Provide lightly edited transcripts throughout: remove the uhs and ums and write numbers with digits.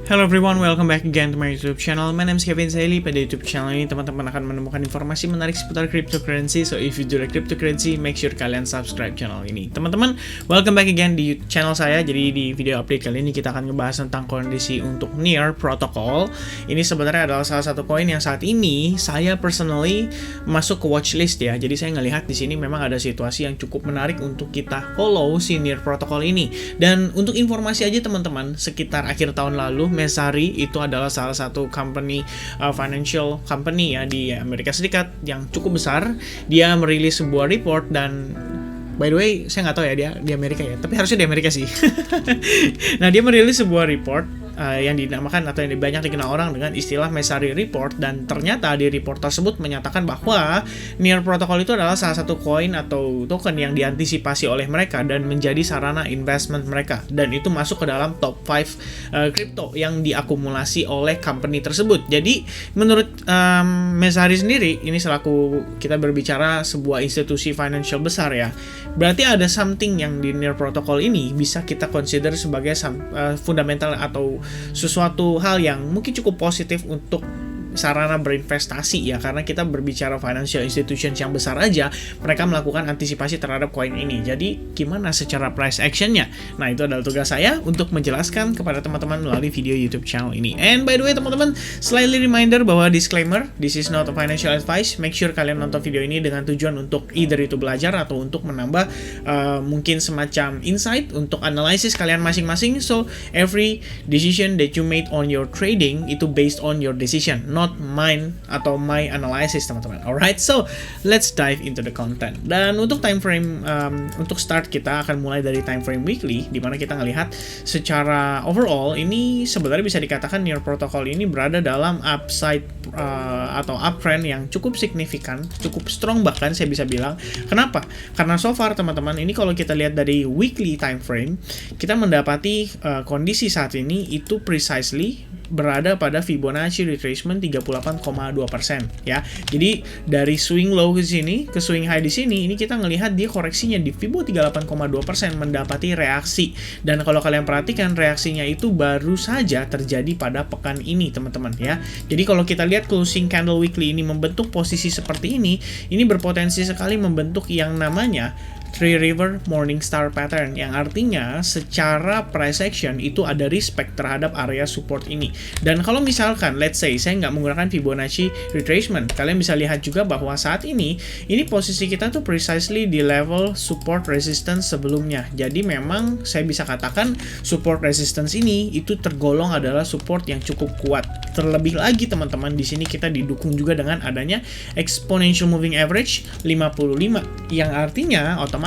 Hello everyone, welcome back again to my YouTube channel. My name is Kevin Saili. Pada YouTube channel ini teman-teman akan menemukan informasi menarik seputar cryptocurrency. So if you do like cryptocurrency, make sure kalian subscribe channel ini. Teman-teman, welcome back again di channel saya. Jadi di video update kali ini kita akan ngebahas tentang kondisi untuk Near Protocol. Ini sebenarnya adalah salah satu koin yang saat ini saya personally masuk ke watchlist ya. Jadi saya ngelihat di sini memang ada situasi yang cukup menarik untuk kita follow si Near Protocol ini. Dan untuk informasi aja teman-teman, sekitar akhir tahun lalu Messari itu adalah salah satu company financial company ya di Amerika Serikat yang cukup besar. Dia merilis sebuah report dan by the way saya nggak tahu ya dia di Amerika ya, tapi harusnya di Amerika sih. Nah dia merilis sebuah report yang dinamakan atau yang banyak dikenal orang dengan istilah Messari Report, dan ternyata di report tersebut menyatakan bahwa Near Protocol itu adalah salah satu koin atau token yang diantisipasi oleh mereka dan menjadi sarana investment mereka, dan itu masuk ke dalam top 5 crypto yang diakumulasi oleh company tersebut. Jadi menurut Messari sendiri, ini selaku kita berbicara sebuah institusi financial besar ya, berarti ada something yang di Near Protocol ini bisa kita consider sebagai fundamental atau sesuatu hal yang mungkin cukup positif untuk sarana berinvestasi ya, karena kita berbicara financial institutions yang besar aja mereka melakukan antisipasi terhadap koin ini. Jadi gimana secara price actionnya? Nah itu adalah tugas saya untuk menjelaskan kepada teman-teman melalui video YouTube channel ini. And by the way teman-teman, slightly reminder bahwa disclaimer, this is not a financial advice. Make sure kalian nonton video ini dengan tujuan untuk either itu belajar atau untuk menambah mungkin semacam insight untuk analisis kalian masing-masing. So every decision that you made on your trading itu based on your decision, not mine atau my analysis teman-teman. Alright, so let's dive into the content. Dan untuk time frame untuk start kita akan mulai dari time frame weekly, di mana kita ngelihat secara overall ini sebenarnya bisa dikatakan Near Protocol ini berada dalam upside atau uptrend yang cukup signifikan, cukup strong bahkan saya bisa bilang. Kenapa? Karena so far teman-teman, ini kalau kita lihat dari weekly time frame, kita mendapati kondisi saat ini itu precisely berada pada Fibonacci retracement 38,2% ya. Jadi dari swing low ke sini ke swing high di sini, ini kita ngelihat dia koreksinya di Fibo 38,2% mendapati reaksi. Dan kalau kalian perhatikan reaksinya itu baru saja terjadi pada pekan ini teman-teman ya. Jadi kalau kita lihat closing candle weekly ini membentuk posisi seperti ini berpotensi sekali membentuk yang namanya Three River Morningstar Pattern, yang artinya secara price action itu ada respect terhadap area support ini. Dan kalau misalkan let's say saya nggak menggunakan Fibonacci retracement, kalian bisa lihat juga bahwa saat ini posisi kita tuh precisely di level support resistance sebelumnya. Jadi memang saya bisa katakan support resistance ini itu tergolong adalah support yang cukup kuat. Terlebih lagi teman-teman, di sini kita didukung juga dengan adanya exponential moving average 55, yang artinya otomatis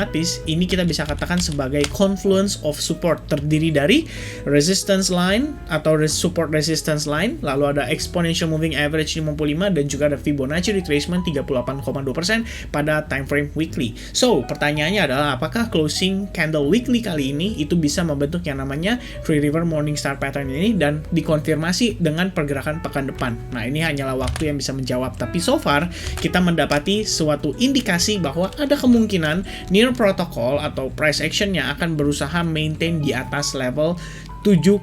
ini kita bisa katakan sebagai confluence of support, terdiri dari resistance line atau support resistance line, lalu ada exponential moving average 55, dan juga ada Fibonacci retracement 38,2% pada time frame weekly. So pertanyaannya adalah apakah closing candle weekly kali ini itu bisa membentuk yang namanya Three River Morningstar Pattern ini dan dikonfirmasi dengan pergerakan pekan depan. Nah ini hanyalah waktu yang bisa menjawab, tapi so far kita mendapati suatu indikasi bahwa ada kemungkinan Near Protocol atau price actionnya akan berusaha maintain di atas level $7,5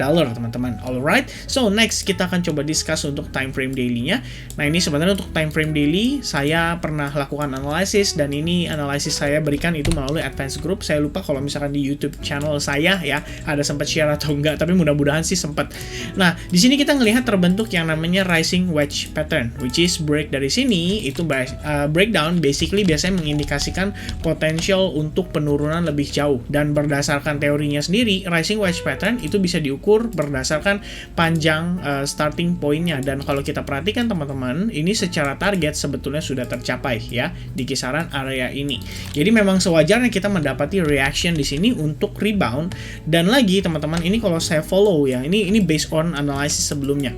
teman-teman. Alright, so next kita akan coba discuss untuk time frame daily-nya. Nah ini sebenarnya untuk time frame daily saya pernah lakukan analisis, dan ini analisis saya berikan itu melalui advanced group. Saya lupa kalau misalkan di YouTube channel saya ya ada sempat share atau enggak, tapi mudah-mudahan sih sempat. Nah di sini kita ngelihat terbentuk yang namanya rising wedge pattern, which is break dari sini itu breakdown basically biasanya mengindikasikan potensial untuk penurunan lebih jauh, dan berdasarkan teorinya sendiri rising wedge pattern itu bisa diukur berdasarkan panjang starting point-nya. Dan kalau kita perhatikan teman-teman, ini secara target sebetulnya sudah tercapai ya di kisaran area ini. Jadi memang sewajarnya kita mendapati reaction di sini untuk rebound. Dan lagi teman-teman, ini kalau saya follow ya, ini based on analisis sebelumnya.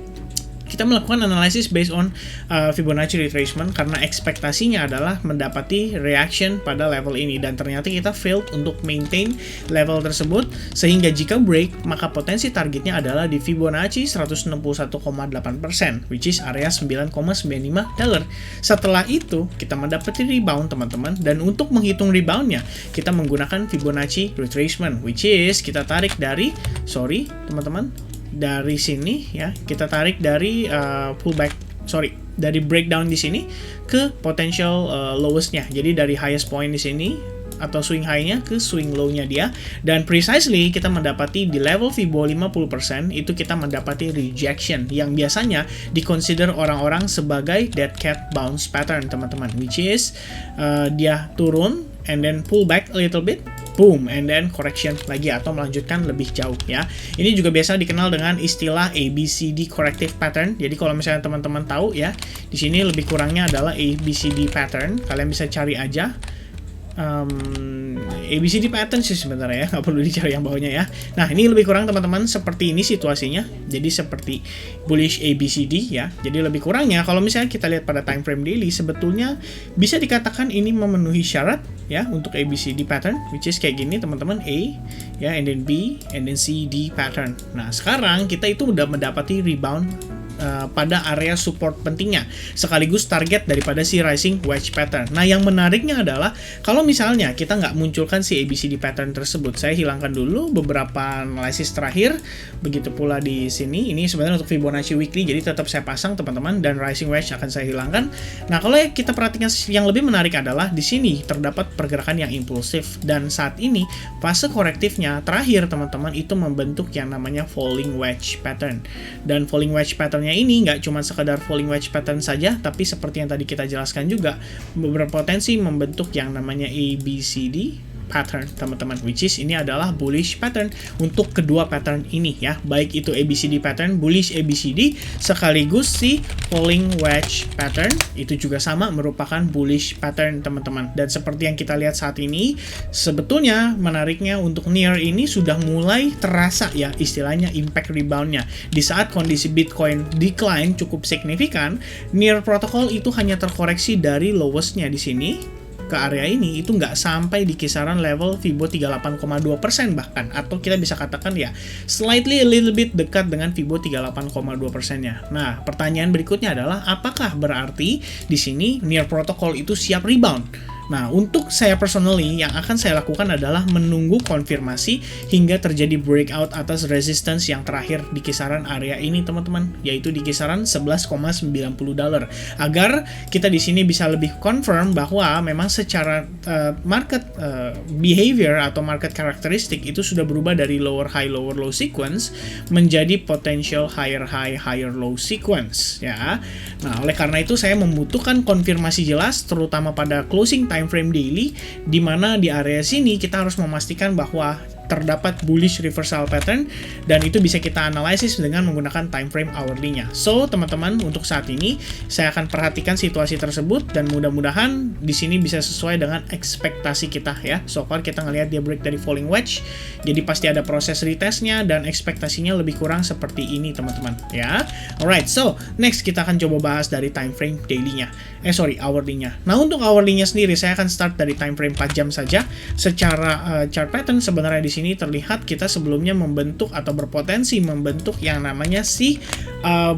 Kita melakukan analisis based on Fibonacci retracement karena ekspektasinya adalah mendapati reaction pada level ini, dan ternyata kita failed untuk maintain level tersebut, sehingga jika break maka potensi targetnya adalah di Fibonacci 161,8%, which is area $9,95. Setelah itu kita mendapati rebound teman-teman, dan untuk menghitung reboundnya kita menggunakan Fibonacci retracement, which is kita tarik dari teman-teman dari sini ya, kita tarik dari dari breakdown di sini ke potential lowest-nya. Jadi dari highest point di sini atau swing high-nya ke swing low-nya dia, dan precisely kita mendapati di level Fibo 50% itu kita mendapati rejection yang biasanya dikonsider orang-orang sebagai dead cat bounce pattern, teman-teman, which is dia turun and then pull back a little bit, boom, and then correction lagi atau melanjutkan lebih jauh ya. Ini juga biasa dikenal dengan istilah ABCD corrective pattern. Jadi kalau misalnya teman-teman tahu ya, di sini lebih kurangnya adalah ABCD pattern. Kalian bisa cari aja ABCD pattern sih sebenarnya ya, nggak perlu dicari yang bawahnya ya. Nah, ini lebih kurang teman-teman seperti ini situasinya. Jadi seperti bullish ABCD ya. Jadi lebih kurangnya kalau misalnya kita lihat pada time frame daily, sebetulnya bisa dikatakan ini memenuhi syarat ya untuk ABCD pattern, which is kayak gini teman-teman, A ya, and then B, and then C, D pattern. Nah, sekarang kita itu udah mendapati rebound pada area support pentingnya sekaligus target daripada si rising wedge pattern. Nah, yang menariknya adalah kalau misalnya kita nggak munculkan si ABCD pattern tersebut, saya hilangkan dulu beberapa analisis terakhir, begitu pula di sini. Ini sebenarnya untuk Fibonacci weekly, jadi tetap saya pasang teman-teman, dan rising wedge akan saya hilangkan. Nah, kalau kita perhatikan yang lebih menarik adalah di sini terdapat pergerakan yang impulsif, dan saat ini fase korektifnya terakhir teman-teman itu membentuk yang namanya falling wedge pattern. Dan falling wedge patternnya ini nggak cuma sekadar falling wedge pattern saja, tapi seperti yang tadi kita jelaskan juga berpotensi membentuk yang namanya ABCD pattern teman-teman, which is ini adalah bullish pattern untuk kedua pattern ini ya, baik itu ABCD pattern, bullish ABCD, sekaligus si falling wedge pattern itu juga sama merupakan bullish pattern teman-teman. Dan seperti yang kita lihat saat ini, sebetulnya menariknya untuk near ini sudah mulai terasa ya istilahnya impact reboundnya. Di saat kondisi Bitcoin decline cukup signifikan, near protokol itu hanya terkoreksi dari lowestnya di sini ke area ini, itu nggak sampai di kisaran level Fibo 38,2% bahkan, atau kita bisa katakan ya slightly a little bit dekat dengan Fibo 38,2%-nya. Nah, pertanyaan berikutnya adalah apakah berarti di sini near protocol itu siap rebound? Nah, untuk saya personally, yang akan saya lakukan adalah menunggu konfirmasi hingga terjadi breakout atas resistance yang terakhir di kisaran area ini, teman-teman, yaitu di kisaran $11,90, agar kita di sini bisa lebih confirm bahwa memang secara market behavior atau market karakteristik itu sudah berubah dari lower high lower low sequence menjadi potential higher high higher low sequence ya. Nah, oleh karena itu saya membutuhkan konfirmasi jelas terutama pada closing time frame daily, di mana di area sini kita harus memastikan bahwa terdapat bullish reversal pattern, dan itu bisa kita analisis dengan menggunakan time frame hourly-nya. So, teman-teman, untuk saat ini saya akan perhatikan situasi tersebut dan mudah-mudahan di sini bisa sesuai dengan ekspektasi kita ya. So far kita ngelihat dia break dari falling wedge, jadi pasti ada proses retestnya dan ekspektasinya lebih kurang seperti ini, teman-teman ya. Alright, so next kita akan coba bahas dari time frame daily-nya. Hourly-nya. Nah, untuk hourly-nya sendiri saya akan start dari time frame 4 jam saja. Secara chart pattern sebenarnya di sini terlihat kita sebelumnya membentuk atau berpotensi membentuk yang namanya si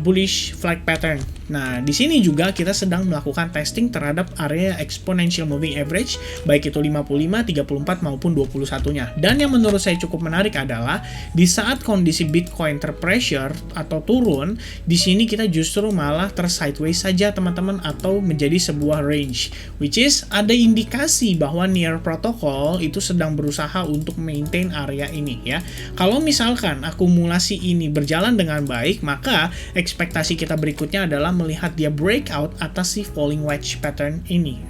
bullish flag pattern. Nah, di sini juga kita sedang melakukan testing terhadap area exponential moving average, baik itu 55, 34 maupun 21-nya. Dan yang menurut saya cukup menarik adalah di saat kondisi Bitcoin terpressure atau turun, di sini kita justru malah tersideways saja, teman-teman, atau menjadi sebuah range, which is ada indikasi bahwa near protocol itu sedang berusaha untuk maintain area ini ya. Kalau misalkan akumulasi ini berjalan dengan baik, maka ekspektasi kita berikutnya adalah melihat dia breakout atas si falling wedge pattern ini.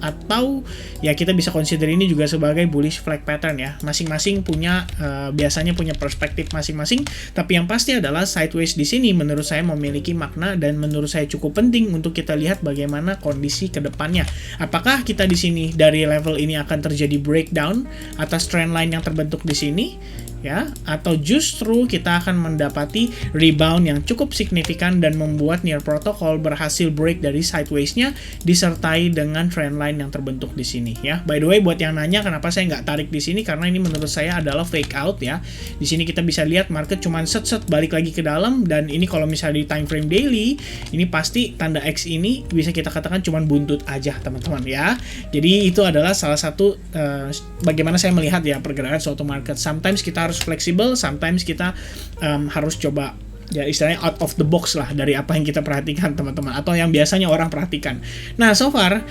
Atau ya kita bisa consider ini juga sebagai bullish flag pattern ya. Masing-masing punya biasanya punya perspektif masing-masing, tapi yang pasti adalah sideways di sini menurut saya memiliki makna dan menurut saya cukup penting untuk kita lihat bagaimana kondisi ke depannya. Apakah kita di sini dari level ini akan terjadi breakdown atas trend line yang terbentuk di sini? Ya, atau justru kita akan mendapati rebound yang cukup signifikan dan membuat near protocol berhasil break dari sideways-nya disertai dengan trendline yang terbentuk di sini ya. By the way, buat yang nanya kenapa saya nggak tarik di sini, karena ini menurut saya adalah fake out ya. Di sini kita bisa lihat market cuman set balik lagi ke dalam, dan ini kalau misalnya di time frame daily, ini pasti tanda X ini bisa kita katakan cuman buntut aja, teman-teman ya. Jadi itu adalah salah satu bagaimana saya melihat ya pergerakan suatu market. Sometimes kita harus harus fleksibel, sometimes kita harus coba ya istilahnya out of the box lah dari apa yang kita perhatikan teman-teman, atau yang biasanya orang perhatikan. Nah, so far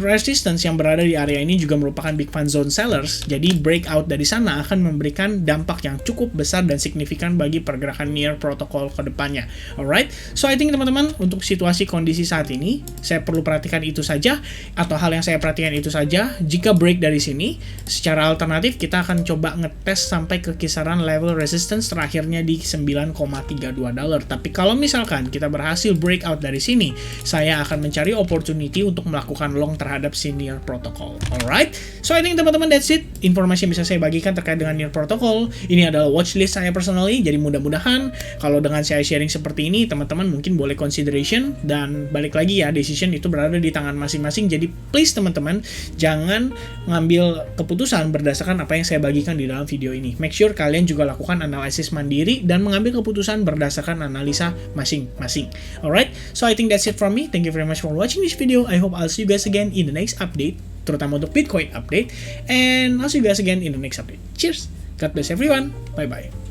resistance yang berada di area ini juga merupakan big fan zone sellers, jadi breakout dari sana akan memberikan dampak yang cukup besar dan signifikan bagi pergerakan Near Protocol ke depannya. Alright, so I think teman-teman untuk situasi kondisi saat ini saya perlu perhatikan itu saja, atau hal yang saya perhatikan itu saja. Jika break dari sini, secara alternatif kita akan coba ngetes sampai ke kisaran level resistance terakhirnya di $9.32. Tapi kalau misalkan kita berhasil breakout dari sini, saya akan mencari opportunity untuk melakukan long terhadap si Near Protocol. Alright, so I think teman-teman that's it. Informasi yang bisa saya bagikan terkait dengan Near Protocol. Ini adalah watchlist saya personally, jadi mudah-mudahan kalau dengan saya sharing seperti ini, teman-teman mungkin boleh consideration, dan balik lagi ya, decision itu berada di tangan masing-masing. Jadi please teman-teman, jangan ngambil keputusan berdasarkan apa yang saya bagikan di dalam video ini. Make sure kalian juga lakukan analisis mandiri dan mengambil keputusan berdasarkan analisa masing-masing. Alright, so I think that's it from me. Thank you very much for watching this video. I hope I'll see you guys again in the next update, terutama untuk Bitcoin update, and I'll see you guys again in the next update. Cheers, God bless everyone, bye bye.